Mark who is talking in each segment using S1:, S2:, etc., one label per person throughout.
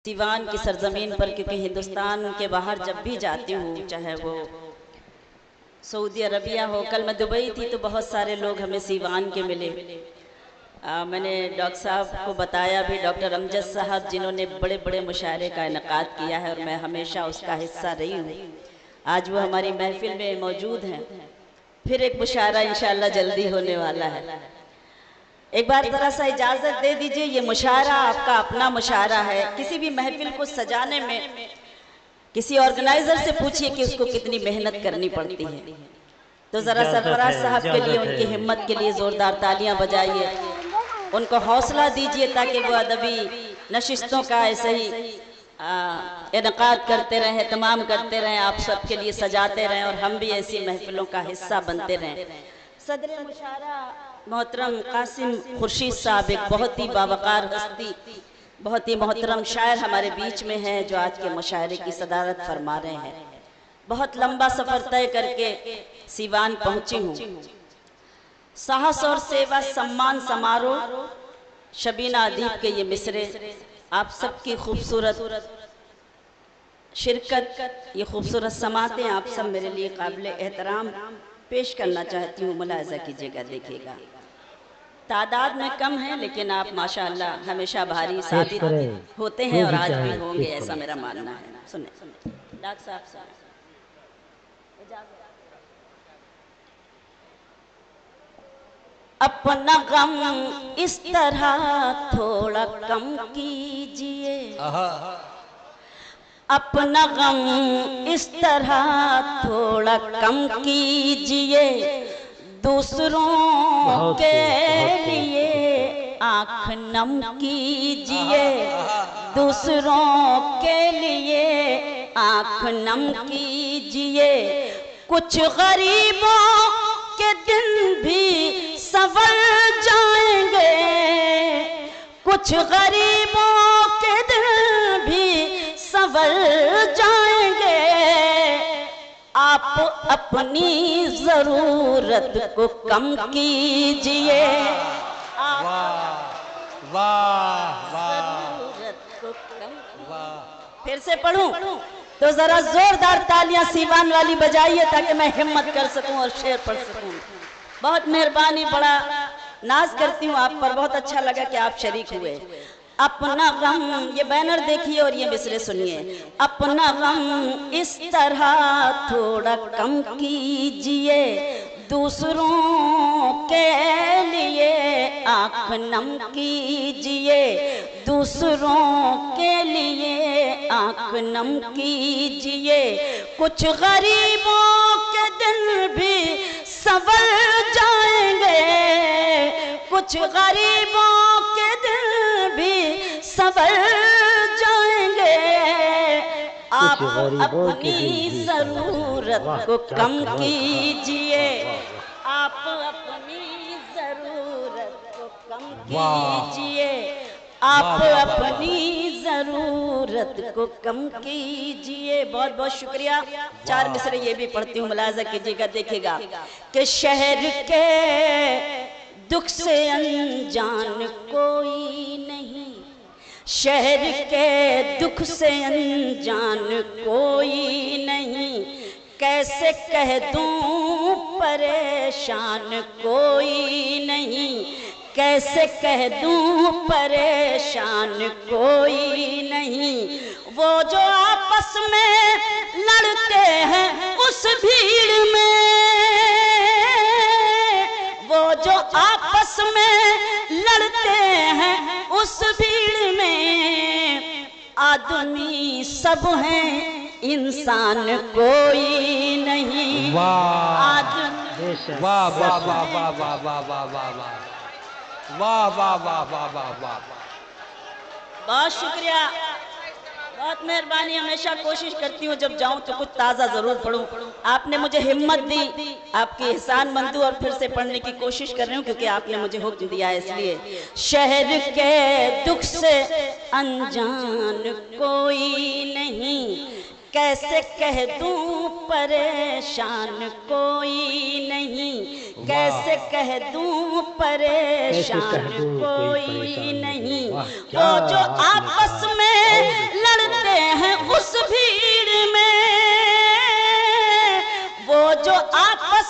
S1: سیوان کی سرزمین پر، کیونکہ ہندوستان کے باہر جب بھی جاتی ہوں، چاہے وہ سعودی عربیہ ہو، کل میں دبئی تھی تو بہت سارے لوگ ہمیں سیوان کے ملے۔ میں نے ڈاکٹر صاحب کو بتایا بھی، ڈاکٹر امجد صاحب جنہوں نے بڑے بڑے مشاعرے کا انعقاد کیا ہے اور میں ہمیشہ اس کا حصہ رہی ہوں، آج وہ ہماری محفل میں موجود ہیں۔ پھر ایک مشاعرہ انشاءاللہ جلدی ہونے والا ہے۔ ایک بار ذرا سا اجازت دے دیجئے، یہ مشاعرہ آپ کا اپنا مشاعرہ ہے۔ کسی بھی محفل کو سجانے میں کسی آرگنائزر سے پوچھئے کہ اس کو کتنی محنت کرنی پڑتی ہے، تو ذرا سرفراز صاحب کے لیے، ان کی ہمت کے لیے زوردار تالیاں بجائیے، ان کو حوصلہ دیجئے تاکہ وہ ادبی نشستوں کا ایسے ہی انعقاد کرتے رہیں، اہتمام کرتے رہیں، آپ سب کے لیے سجاتے رہیں اور ہم بھی ایسی محفلوں کا حصہ بنتے رہیں۔ صدر مشاعرہ محترم قاسم خورشید صاحب، ایک بہت ہی باوقار ہستی، بہت ہی محترم شاعر ہمارے بیچ میں ہیں جو آج کے مشاعرے کی صدارت فرما رہے ہیں۔ بہت لمبا سفر طے کر کے سیوان پہنچی ہوں۔ ساہس اور سیوا سمان سمارو، شبینہ ادیب کے یہ مصرے، آپ سب کی خوبصورت شرکت، یہ خوبصورت سماعتیں آپ سب میرے لیے قابل احترام پیش کرنا چاہتی ہوں، ملاحظہ کیجئے گا، دیکھیے گا۔ تعداد میں کم ہیں لیکن آپ ماشاءاللہ ہمیشہ بھاری ثابت ہوتے ہیں اور آج بھی ہوں گے، ایسا میرا ماننا ہے۔ سنیں ڈاکٹر صاحب سنیں۔ اپنا غم اس طرح تھوڑا کم کیجئے، اپنا غم اس طرح تھوڑا کم کیجئے، دوسروں کے لیے آنکھ نم کیجئے، دوسروں کے لیے آنکھ نم کیجئے، کچھ غریبوں کے دن بھی سنور جائیں گے، کچھ غریبوں کے دن بھی سنور جائیں گے، آپ اپنی ضرورت کو کم کیجئے، پھر سے پڑھوں تو ذرا زوردار تالیاں سیوان والی بجائیے تاکہ میں ہمت کر سکوں اور شعر پڑھ سکوں۔ بہت مہربانی، بڑا ناز کرتی ہوں آپ پر، بہت اچھا لگا کہ آپ شریک ہوئے۔ اپنا غم، یہ بینر دیکھیے اور یہ مصرے سنیے۔ اپنا غم اس طرح تھوڑا کم کیجئے، دوسروں کے لیے آنکھ نم کیجئے، دوسروں کے لیے آنکھ نم کیجئے، کچھ غریبوں کے دن بھی سنور جائیں گے، کچھ غریبوں کے دن بھی سنور جائیں گے، آپ اپنی ضرورت کو کم کیجئے، آپ اپنی ضرورت کو کم کیجئے، آپ اپنی ضرورت کو کم کیجئے۔ بہت بہت شکریہ۔ چار مصرے یہ بھی پڑھتی ہوں، ملاحظہ کیجئے گا، دیکھے گا کہ شہر کے دکھ سے انجان کوئی نہیں، شہر کے دکھ سے انجان کوئی نہیں، کیسے کہہ دوں پریشان کوئی نہیں، کیسے کہہ دوں پریشان کوئی نہیں، وہ جو آپس میں لڑتے ہیں اس بھیڑ میں، وہ جو آپس میں لڑتے ہیں اس بھیڑ میں، آدمی سب ہیں انسان کوئی نہیں، آدمی سب بہت شکریہ، بہت مہربانی۔ ہمیشہ کوشش کرتی ہوں جب جاؤں تو کچھ تازہ ضرور پڑھوں، آپ نے مجھے ہمت دی، آپ کی احسان مندو اور پھر سے پڑھنے کی کوشش کر رہی ہوں کیونکہ آپ نے مجھے حکم دیا ہے، اس لیے۔ شہر کے دکھ سے انجان کوئی نہیں، کیسے کہہ دوں پریشان کوئی نہیں، کیسے کہہ دوں پریشان کوئی نہیں، وہ جو آپس میں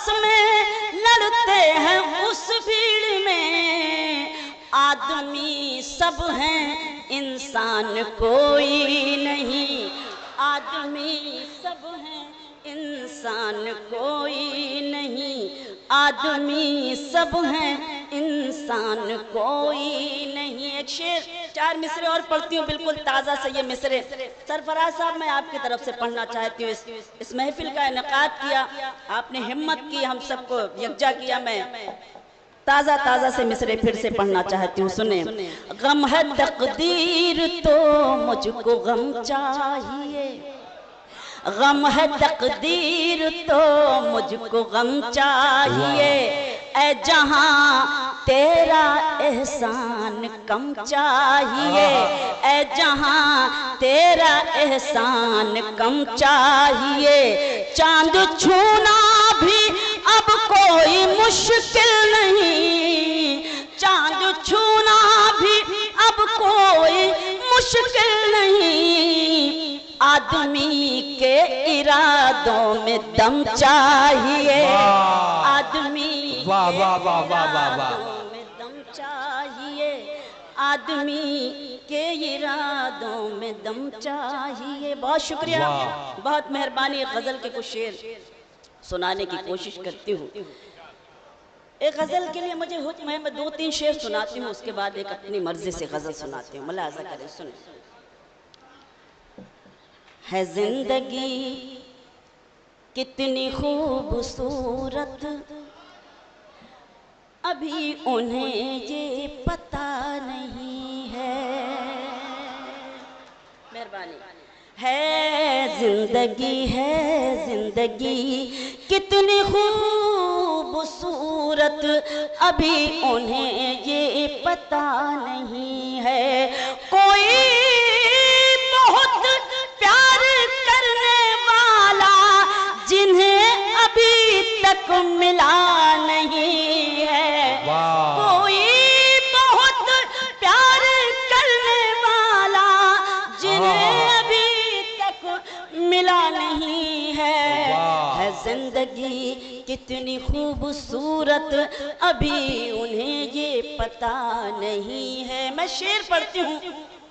S1: آپس میں لڑتے ہیں اس بھیڑ میں، آدمی سب ہیں انسان کوئی نہیں، آدمی سب ہیں انسان کوئی نہیں، آدمی سب ہیں انسان کوئی نہیں۔ ایک شعر 4 مصرے اور پڑھتی ہوں، بالکل تازہ سے یہ مصرے سرفراز صاحب میں آپ کی طرف سے پڑھنا چاہتی ہوں۔ اس محفل کا انعقاد کیا، آپ نے ہمت کی، ہم سب کو یکجا کیا، میں تازہ سے مصرے پھر سے پڑھنا چاہتی ہوں، سنیں۔ غم ہے تقدیر تو مجھ کو غم چاہیے، غم ہے تقدیر تو مجھ کو غم چاہیے، اے جہاں تیرا احسان کم چاہیے، اے جہاں تیرا احسان کم چاہیے، چاند چھونا بھی اب کوئی مشکل نہیں، چاند چھونا بھی اب کوئی مشکل نہیں، آدمی کے ارادوں میں دم چاہیے، آدمی کے ارادوں میں دم چاہیے، آدمی کے ارادوں میں دم چاہیے۔ بہت شکریہ، بہت مہربانی۔ غزل کے کچھ شعر سنانے کی کوشش کرتی ہوں۔ ایک غزل کے لیے مجھے حکم ہے، میں 2-3 شعر سناتی ہوں، اس کے بعد ایک اپنی مرضی سے غزل سناتی ہوں، ملاحظہ کریں، سنیں۔ ہے زندگی کتنی خوبصورت، ابھی انہیں یہ پتہ نہیں ہے، مہربانی۔ ہے زندگی کتنی خوبصورت، ابھی انہیں یہ پتہ نہیں ہے، کوئی بہت پیار کرنے والا جنہیں ابھی تک ملا نہیں ہے، کوئی بہت پیار کرنے والا جنہیں ابھی تک ملا نہیں ہے زندگی کتنی خوبصورت، ابھی انہیں یہ پتہ نہیں ہے۔ میں شعر پڑھتی ہوں،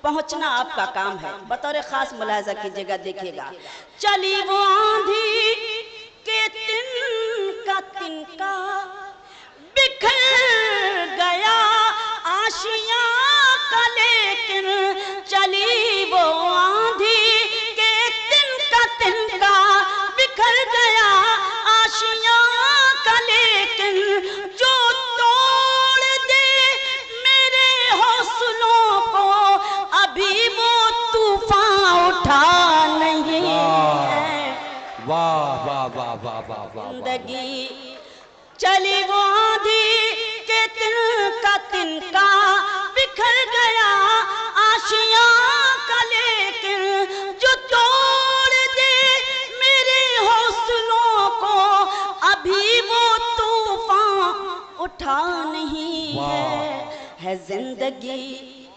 S1: پہنچنا آپ کا کام ہے، بطور خاص ملاحظہ کیجئے گا، دیکھیے گا۔ چلی وہ آندھی کہ تنکا بکھر گیا آشیاں کا، لیکن چلی وہ آندھی کہ تنکا بکھر گیا آشیاں کا، لیکن جو توڑ دے میرے حوصلوں کو ابھی وہ طوفان اٹھا نہیں ہے۔
S2: واہ واہ واہ واہ واہ واہ،
S1: زندگی چلی وہ آندھی کہ تنکا بکھر گیا آشیاں کا، لیکن جو توڑ دے میرے حوصلوں کو ابھی وہ طوفان اٹھا نہیں ہے زندگی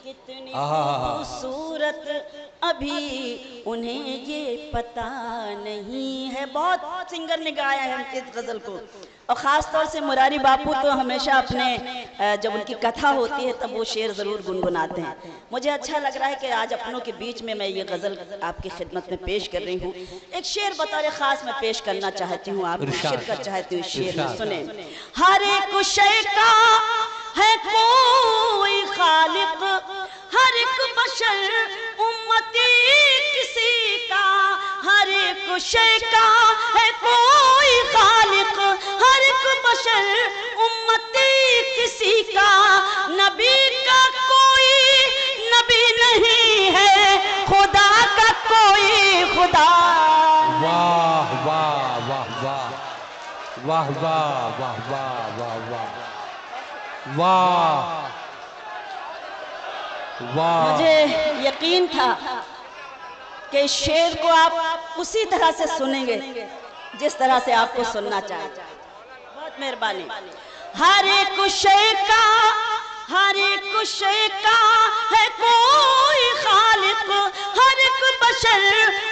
S1: کتنی خوبصورت، ابھی انہیں یہ پتہ نہیں ہے۔ بہت سنگر نے گایا ہے اس غزل کو، اور خاص طور سے مراری باپو تو ہمیشہ اپنے جب ان کی کتھا ہوتی ہے تب وہ شعر ضرور گنگناتے ہیں۔ مجھے اچھا لگ رہا ہے کہ آج اپنوں کے بیچ میں یہ غزل آپ کی خدمت میں پیش کر رہی ہوں۔ ایک شعر بطور خاص میں پیش کرنا چاہتی ہوں، آپ کی شرکت چاہتی ہوں اس شعر میں، سنیں۔ ہر ایک شے کا ہے کوئی خالق، ہر ایک بشر امتی کسی کا، ہر ایک شے کا ہے کوئی خالق، ہر ایک بشر امتی کسی کا، نبی کا کوئی نبی نہیں ہے، خدا کا کوئی خدا۔
S2: واہ واہ واہ واہ واہ واہ واہ واہ واہ واہ واہ واہ۔
S1: مجھے یقین تھا کہ اس شعر کو آپ اسی طرح سے سنیں گے جس طرح سے آپ کو سننا چاہیے۔ بہت مہربانی۔ ہر ایک شے کا ہے کوئی خالق، ہر ایک بشر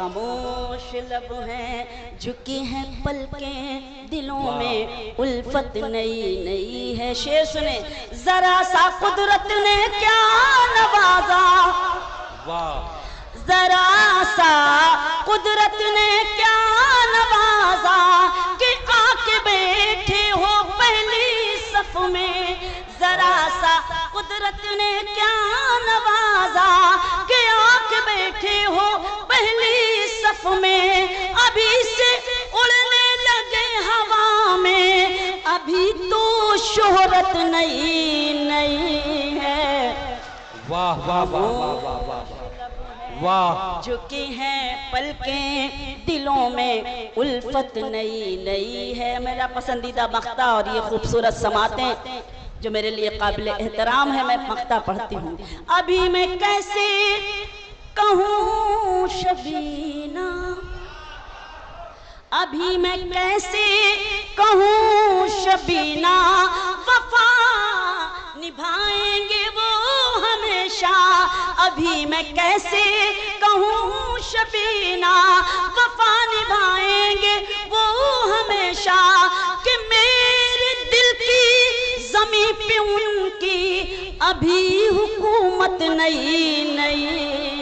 S1: خاموش لب ہیں جھکی ہیں پلکیں دلوں میں الفت نئی نئی ہے. شعر سنیں. ذرا سا قدرت نے کیا نوازا, ذرا سا قدرت نے کیا نوازا کہ آ کے بیٹھے ہو پہلی صف میں. ذرا سا قدرت نے کیا نوازا کہ آ کے بیٹھے ہو پہلی صف میں. ابھی سے اڑنے لگے ہوا میں, ابھی تو شہرت نئی نئی ہے.
S2: واہ واہ واہ واہ واہ واہ واہ.
S1: جھکی ہیں پلکیں دلوں میں الفت نئی نئی ہے. میرا پسندیدہ مقطع اور یہ خوبصورت سماعتیں جو میرے لیے قابل احترام ہے, میں مقطع پڑھتی ہوں. ابھی میں کیسے کہوں شبینہ, ابھی میں کیسے کہوں شبینہ, وفا نبھائیں گے وہ ہمیشہ. ابھی میں کیسے کہوں شبینہ, وفا نبھائیں گے وہ ہمیشہ. کہ میرے دل کی زمین پہ ان کی ابھی حکومت نئی نئی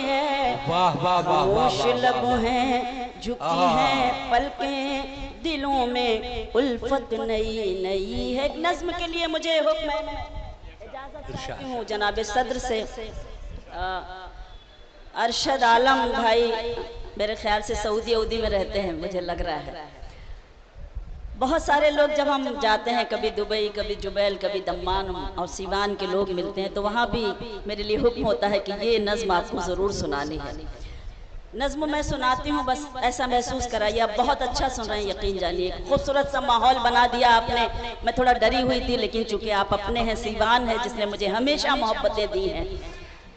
S1: ہے. خاموش لب ہیں جھکی ہیں پلکیں دلوں میں الفت نئی نئی ہے. ایک نظم کے لیے مجھے حکم ہے, اجازت چاہتی ہوں جناب صدر سے. ارشد عالم بھائی میرے خیال سے سعودی میں رہتے ہیں مجھے لگ رہا ہے. بہت سارے لوگ جب ہم جاتے ہیں, کبھی دبئی, کبھی جبیل, کبھی دمان اور سیوان کے لوگ ملتے ہیں, تو وہاں بھی میرے لیے حکم ہوتا ہے کہ یہ نظم آپ کو ضرور سنانی ہے. نظم میں سناتی ہوں, بس ایسا محسوس کرائیے آپ بہت اچھا سن رہے ہیں. یقین جانیے خوبصورت سا ماحول بنا دیا آپ نے. میں تھوڑا ڈری ہوئی تھی, لیکن چونکہ آپ اپنے ہیں, سیوان ہے جس نے مجھے ہمیشہ محبتیں دی ہیں,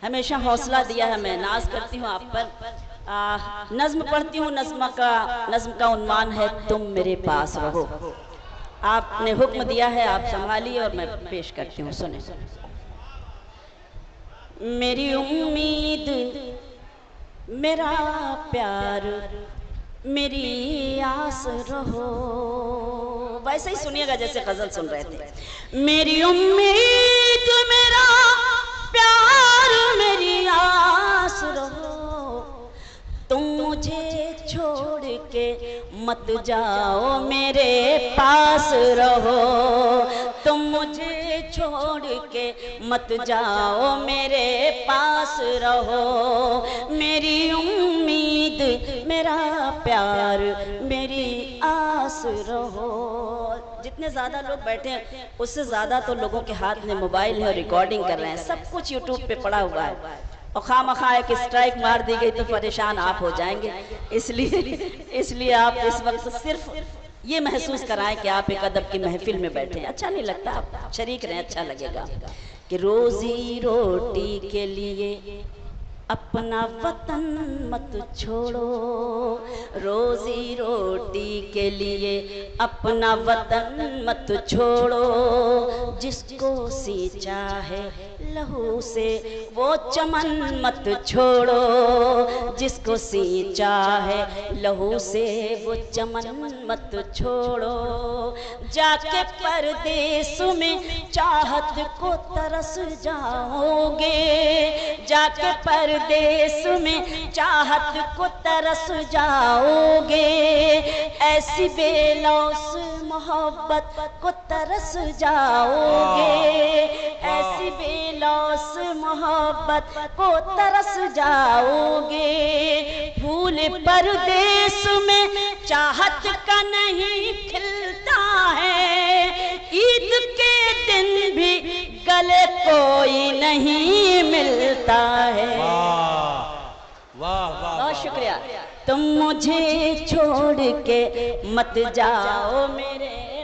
S1: ہمیشہ حوصلہ دیا ہے, میں ناز کرتی ہوں آپ پر. نظم پڑھتی ہوں. نظم کا عنوان ہے تم میرے پاس رہو. آپ نے حکم دیا ہے, آپ سنبھالیے اور میں پیش کرتی ہوں. سنیں. میری امید میرا پیار میری آس رہو. ویسے ہی سنیے گا جیسے غزل سن رہے تھے. میری امید میرا پیار میری آس رہو, تم مجھے چھوڑ کے مت جاؤ میرے پاس رہو. تم مجھے چھوڑ کے مت جاؤ میرے پاس رہو. میری امید میرا پیار میری آس رہو. جتنے زیادہ لوگ بیٹھے ہیں اس سے زیادہ تو لوگوں کے ہاتھ میں موبائل ہے اور ریکارڈنگ کر رہے ہیں. سب کچھ یوٹیوب پہ پڑا ہوا ہے, اور خواہ ایک اسٹرائک مار دی گئی تو پریشان آپ ہو جائیں گے. اس لیے آپ اس وقت صرف یہ محسوس کرائیں کہ آپ ایک ادب کی محفل میں بیٹھے ہیں. اچھا نہیں لگتا, آپ شریک رہیں, اچھا لگے گا. کہ روزی روٹی کے لیے اپنا وطن مت چھوڑو, روزی روٹی کے لیے اپنا وطن مت چھوڑو. جس کو سینچا ہے لہو سے وہ چمن مت چھوڑو. جس کو سینچا ہے لہو سے وہ چمن مت چھوڑو. جا کے پردیس میں چاہت کو ترس جاؤ گے, جا کے پردیس میں چاہت کو ترس جاؤ گے. ایسی بے لوث محبت کو ترس جاؤ گے, ایسی بے لوث محبت کو ترس جاؤ گے. پھول پردیس میں چاہت کا نہیں کھلتا ہے, عید کے دن بھی گلے کوئی نہیں ملتا ہے. بہت شکریہ. تم مجھے چھوڑ کے مت جاؤ میرے